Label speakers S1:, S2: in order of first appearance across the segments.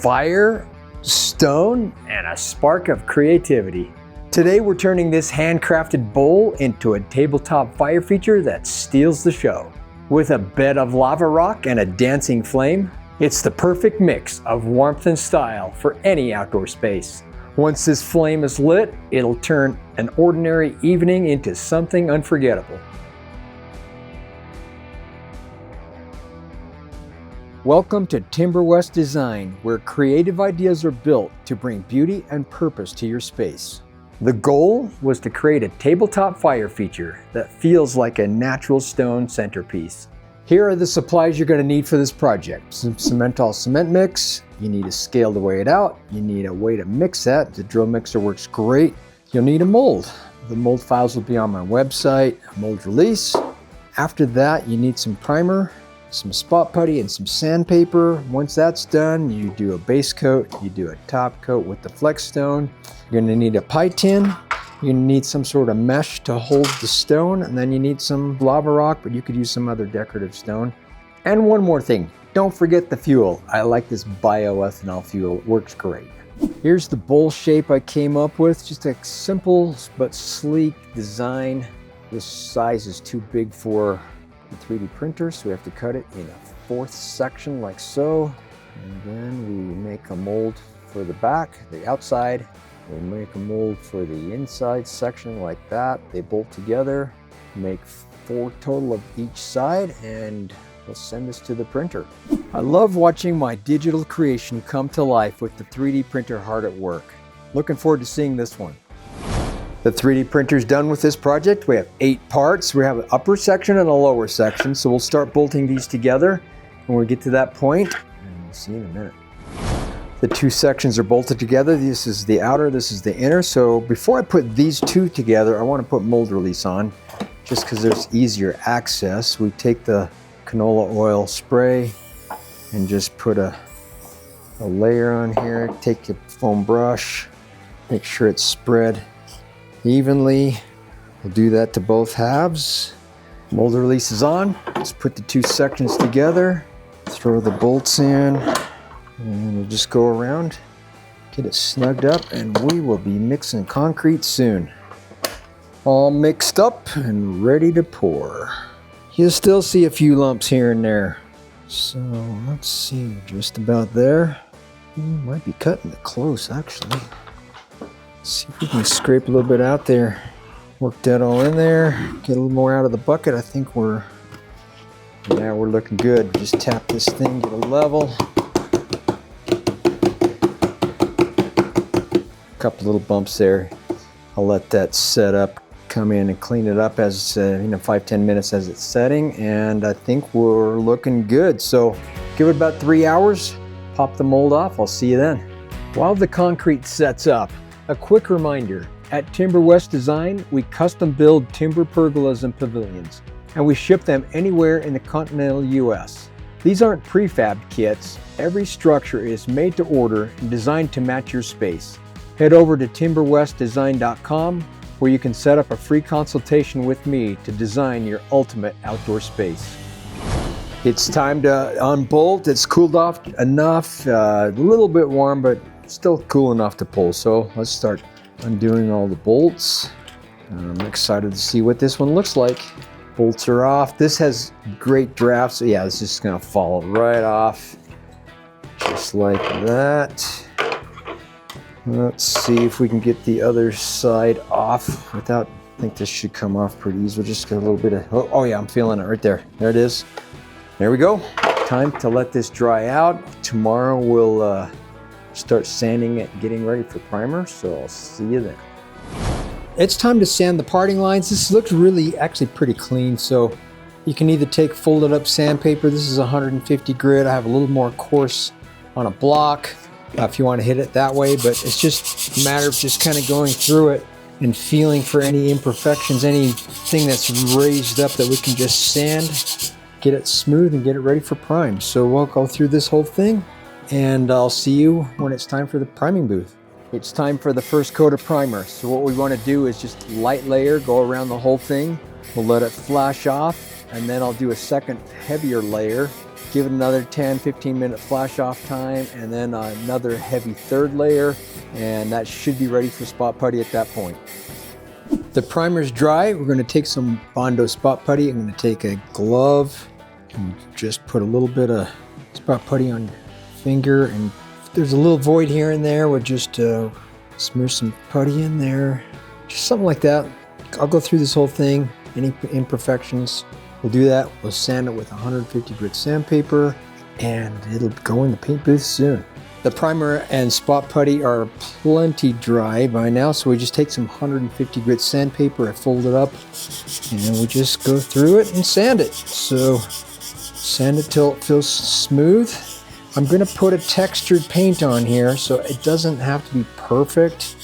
S1: fire, stone, and a spark of creativity. Today we're turning this handcrafted bowl into a tabletop fire feature that steals the show. With a bed of lava rock and a dancing flame, it's the perfect mix of warmth and style for any outdoor space. Once this flame is lit, it'll turn an ordinary evening into something unforgettable. Welcome to Timber West Design, where creative ideas are built to bring beauty and purpose to your space. The goal was to create a tabletop fire feature that feels like a natural stone centerpiece. Here are the supplies you're going to need for this project. Some Simmental cement mix. You need a scale to weigh it out. You need a way to mix that. The drill mixer works great. You'll need a mold. The mold files will be on my website, mold release. After that, you need some primer, some spot putty, and some sandpaper. Once that's done, you do a base coat, you do a top coat with the flex stone. You're gonna need a pie tin. You're gonna need some sort of mesh to hold the stone, and then you need some lava rock, but you could use some other decorative stone. And one more thing, don't forget the fuel. I like this bioethanol fuel, it works great. Here's the bowl shape I came up with, just a simple but sleek design. This size is too big for the 3D printer, so we have to cut it in a fourth section like so. And then we make a mold for the back, the outside. We'll make a mold for the inside section like that. They bolt together, make 4 total of each side, and we'll send this to the printer. I love watching my digital creation come to life with the 3D printer hard at work. Looking forward to seeing this one. The 3D printer's done with this project. We have 8 parts. We have an upper section and a lower section, so we'll start bolting these together when we get to that point, and we'll see you in a minute. The 2 sections are bolted together. This is the outer, this is the inner. So before I put these 2 together, I want to put mold release on, just because there's easier access. We take the canola oil spray and just put a layer on here. Take your foam brush, make sure it's spread evenly. We'll do that to both halves. Mold release is on. Let's put the 2 sections together, throw the bolts in, and we'll just go around, get it snugged up, and we will be mixing concrete soon. All mixed up and ready to pour. You'll still see a few lumps here and there. So let's see, just about there. Might be cutting it close actually. Let's see if we can scrape a little bit out there. Work that all in there, get a little more out of the bucket. I think we're looking good. Just tap this thing, get a level. Couple little bumps there. I'll let that set up, come in and clean it up as 5-10 minutes as it's setting, and I think we're looking good. So give it about 3 hours, pop the mold off. I'll see you then. While the concrete sets up, a quick reminder, at Timber West Design, we custom build timber pergolas and pavilions, and we ship them anywhere in the continental US. These aren't prefab kits. Every structure is made to order and designed to match your space. Head over to timberwestdesign.com, where you can set up a free consultation with me to design your ultimate outdoor space. It's time to unbolt. It's cooled off enough, a little bit warm, but still cool enough to pull. So let's start undoing all the bolts. I'm excited to see what this one looks like. Bolts are off. This has great drafts. So yeah, it's just gonna fall right off, just like that. Let's see if we can get the other side off without, I think this should come off pretty easy. We'll just get a little bit of, oh yeah, I'm feeling it right there. There it is. There we go. Time to let this dry out. Tomorrow we'll start sanding it, getting ready for primer, so I'll see you then. It's time to sand the parting lines. This looks really actually pretty clean, so you can either take folded up sandpaper. This is 150 grit. I have a little more coarse on a block. If you want to hit it that way, but it's just a matter of just kind of going through it and feeling for any imperfections, anything that's raised up that we can just sand, get it smooth and get it ready for prime. So we'll go through this whole thing, and I'll see you when it's time for the priming booth. It's time for the first coat of primer. So what we want to do is just light layer, go around the whole thing. We'll let it flash off, and then I'll do a second heavier layer, give it another 10-15 minute flash off time, and then another heavy third layer, and that should be ready for spot putty at that point. The primer's dry. We're going to take some Bondo spot putty. I'm going to take a glove and just put a little bit of spot putty on your finger, and if there's a little void here and there, we'll just smear some putty in there, just something like that. I'll go through this whole thing. Any imperfections, we'll do that. We'll sand it with 150 grit sandpaper, and it'll go in the paint booth soon. The primer and spot putty are plenty dry by now, so we just take some 150 grit sandpaper, I fold it up, and we just go through it and sand it. So sand it till it feels smooth. I'm gonna put a textured paint on here, so it doesn't have to be perfect,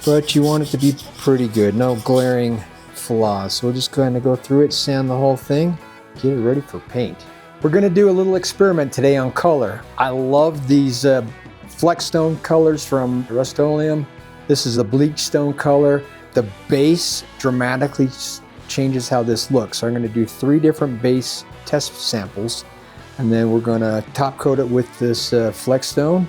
S1: but you want it to be pretty good, no glaring flaws. So we'll just kind of go through it, sand the whole thing, get it ready for paint. We're gonna do a little experiment today on color. I love these Flexstone colors from Rust-Oleum. This is a bleach stone color. The base dramatically changes how this looks. So I'm gonna do 3 different base test samples, and then we're gonna top coat it with this Flexstone,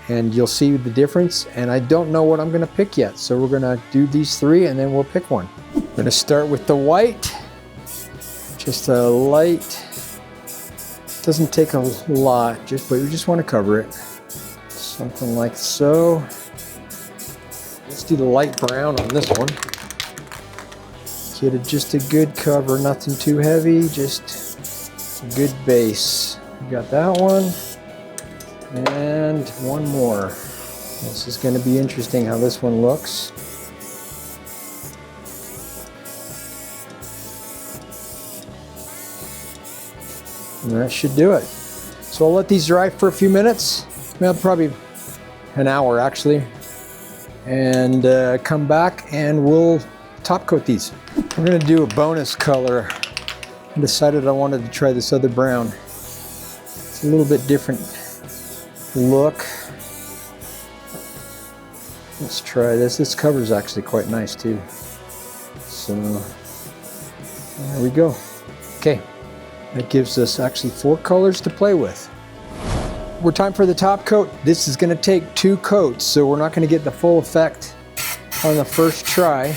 S1: and you'll see the difference. And I don't know what I'm gonna pick yet. So we're gonna do these 3 and then we'll pick one. I'm gonna start with the white, just a light. Doesn't take a lot, but we just want to cover it. Something like so. Let's do the light brown on this one. Get it just a good cover, nothing too heavy, just a good base. We got that one. And one more. This is going to be interesting how this one looks. And that should do it. So I'll let these dry for a few minutes, well, probably an hour actually, and come back and we'll top coat these. We're gonna do a bonus color. I decided I wanted to try this other brown. It's a little bit different look. Let's try this. This cover is actually quite nice too. So there we go. Okay. That gives us actually 4 colors to play with. We're time for the top coat. This is gonna take 2 coats, so we're not gonna get the full effect on the first try.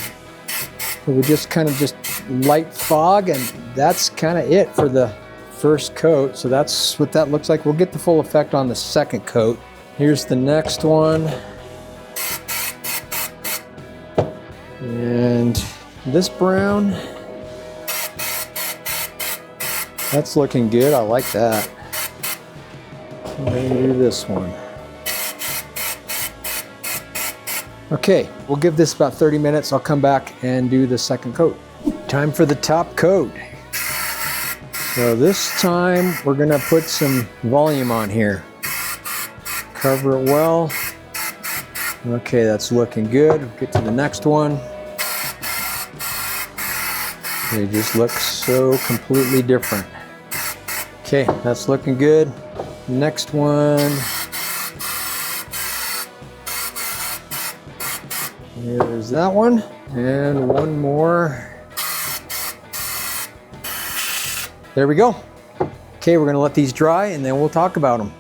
S1: We just kind of just light fog, and that's kind of it for the first coat. So that's what that looks like. We'll get the full effect on the second coat. Here's the next one. And this brown, that's looking good. I like that. I'm going to do this one. Okay, we'll give this about 30 minutes. I'll come back and do the second coat. Time for the top coat. So this time we're going to put some volume on here. Cover it well. Okay, that's looking good. We'll get to the next one. They just look so completely different. Okay, that's looking good. Next one. Here's that one. And one more. There we go. Okay, we're gonna let these dry and then we'll talk about them.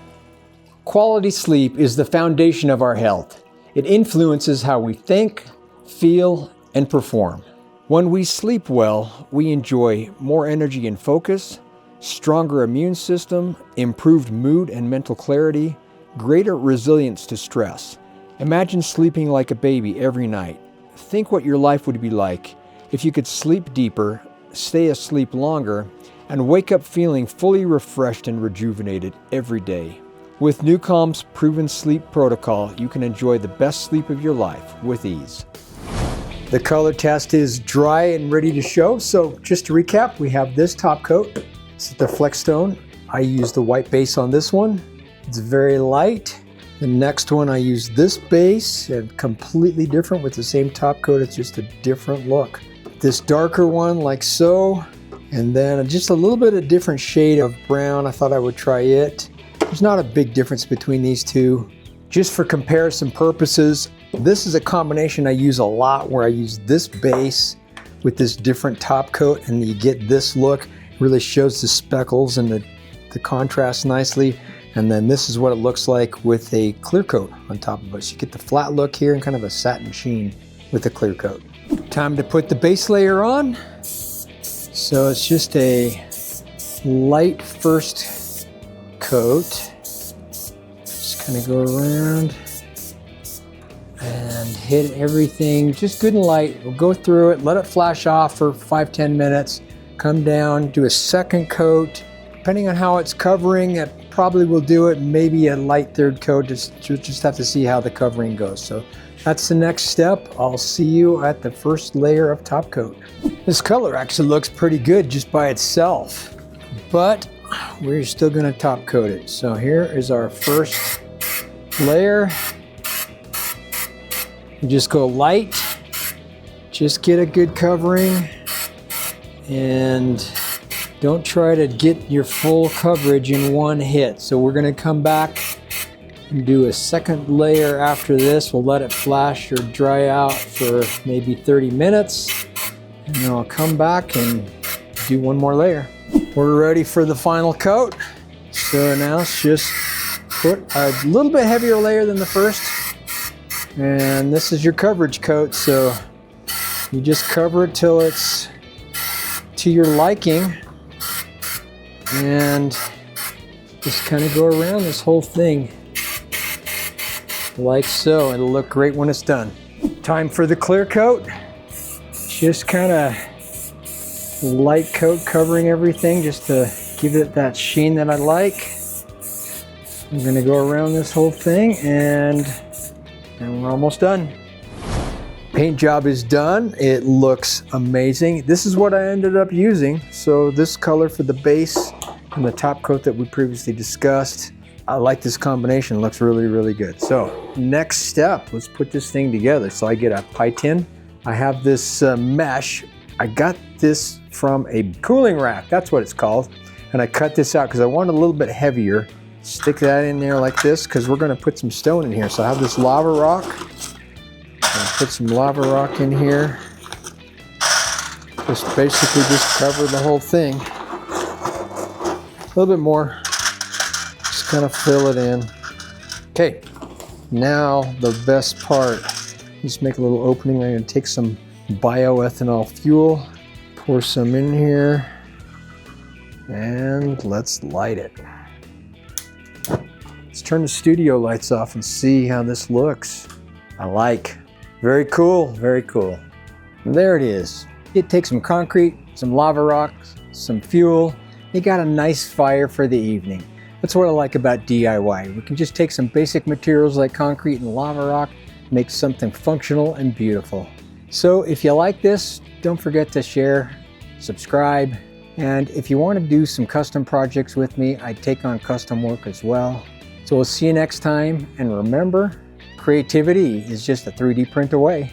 S1: Quality sleep is the foundation of our health. It influences how we think, feel, and perform. When we sleep well, we enjoy more energy and focus, stronger immune system, improved mood and mental clarity, greater resilience to stress. Imagine sleeping like a baby every night. Think what your life would be like if you could sleep deeper, stay asleep longer, and wake up feeling fully refreshed and rejuvenated every day. With Newcom's proven sleep protocol, you can enjoy the best sleep of your life with ease. The color test is dry and ready to show. So just to recap, we have this top coat. It's the Flexstone. I use the white base on this one. It's very light. The next one I use this base, and completely different with the same top coat. It's just a different look. This darker one like so, and then just a little bit of different shade of brown. I thought I would try it. There's not a big difference between these two. Just for comparison purposes, this is a combination I use a lot where I use this base with this different top coat and you get this look. It really shows the speckles and the the contrast nicely. And then this is what it looks like with a clear coat on top of it. So you get the flat look here and kind of a satin sheen with a clear coat. Time to put the base layer on. So it's just a light first coat. Just kind of go around and hit everything just good and light. We'll go through it, let it flash off for 5-10 minutes, come down, do a second coat. Depending on how it's covering, it probably will do it, maybe a light third coat. Just have to see how the covering goes. So that's the next step. I'll see you at the first layer of top coat. This color actually looks pretty good just by itself, but we're still gonna top coat it. So here is our first layer. You just go light, just get a good covering, and don't try to get your full coverage in one hit. So we're gonna come back and do a second layer after this. We'll let it flash or dry out for maybe 30 minutes. And then I'll come back and do one more layer. We're ready for the final coat. So now it's just put a little bit heavier layer than the first. And this is your coverage coat. So you just cover it till it's to your liking. And just kind of go around this whole thing like so. It'll look great when it's done. Time for the clear coat. Just kind of light coat covering everything just to give it that sheen that I like. I'm gonna go around this whole thing and we're almost done. Paint job is done. It looks amazing. This is what I ended up using. So this color for the base and the top coat that we previously discussed. I like this combination. It looks really, really good. So next step, let's put this thing together. So I get a pie tin. I have this mesh. I got this from a cooling rack. That's what it's called. And I cut this out because I want it a little bit heavier. Stick that in there like this because we're going to put some stone in here. So I have this lava rock. Put some lava rock in here. Just basically just cover the whole thing. A little bit more. Just kind of fill it in. Okay, now the best part. Just make a little opening. I'm going to take some bioethanol fuel, pour some in here, and let's light it. Let's turn the studio lights off and see how this looks. I like. Very cool, very cool. And there it is. It takes some concrete, some lava rocks, some fuel. You got a nice fire for the evening. That's what I like about DIY. We can just take some basic materials like concrete and lava rock, make something functional and beautiful. So if you like this, don't forget to share, subscribe, and if you want to do some custom projects with me, I take on custom work as well. So we'll see you next time, and remember, creativity is just a 3D print away.